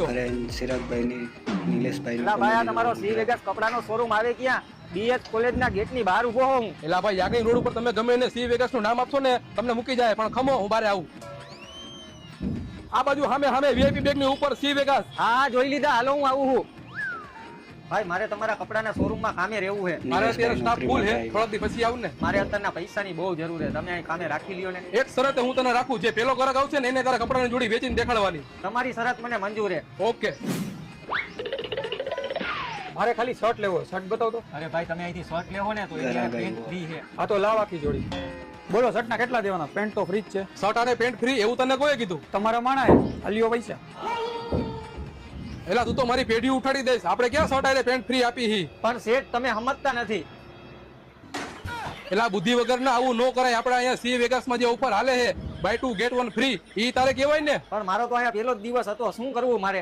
આવજો. અરે સિરાજભાઈ ની નિલેશભાઈ એલા ભાઈ આ તમારો સી વેગાસ કપડાનો શોરૂમ આવે ક્યાં? બીએચ કોલેજના ગેટની બહાર ઊભો હું. એલા ભાઈ યાગઈ રોડ ઉપર તમે ગમે એને સી વેગાસ નું નામ આપશો ને તમને મૂકી જાય, પણ ખમો હું બારે આવું. આ બાજુ સામે વીઆઈપી બેગ ની ઉપર સી વેગાસ. હા જોઈ લીધા, હાલો હું આવું છું. ભાઈ મારે તમારા કપડાના શોરૂમમાં કામે રહેવું છે. મારે અત્યારે સ્ટાફ ફૂલ છે, થોડાક દી પછી આવું ને. મારે અત્યારના પૈસાની બહુ જરૂર છે, તમે અહીં કામે રાખી લ્યો ને. એક શરતે હું તને રાખું, જે પેલો ગ્રાહક આવશે ને એને તારા કપડાની જોડી વેચીને દેખાડવાની. તમારી શરત મને મંજૂર છે. ઓકે. મારે ખાલી શર્ટ લેવો, શર્ટ બતાવો તો. અરે ભાઈ તમે અહીંથી શર્ટ લેવો ને તો બરાબર. પેન્ટ ફ્રી છે. હા તો લાવ આખી જોડી. બોલો શર્ટના કેટલા દેવાના? પેન્ટ તો ફ્રી જ છે. શર્ટ અને પેન્ટ ફ્રી એવું તને કોઈ કીધું? તમારા માણા અલિયો પૈસા. એલા તું તો મારી પેઢી ઉઠાડી દઈશ. આપણે ક્યાં શર્ટ અને પેન્ટ ફ્રી આપી હી? પણ શેઠ તમે સમજતા નથી. એલા બુદ્ધિ વગર ના આવું ન કરાય. આપણે અહીંયા સી વેગાસ માં જે ઓફર હાલે છે બાય 2 ગેટ 1 ફ્રી, ઈ તારે કહેવાય ને. પણ મારો તો અહીંયા પેલો જ દિવસ હતો, શું કરવું મારે?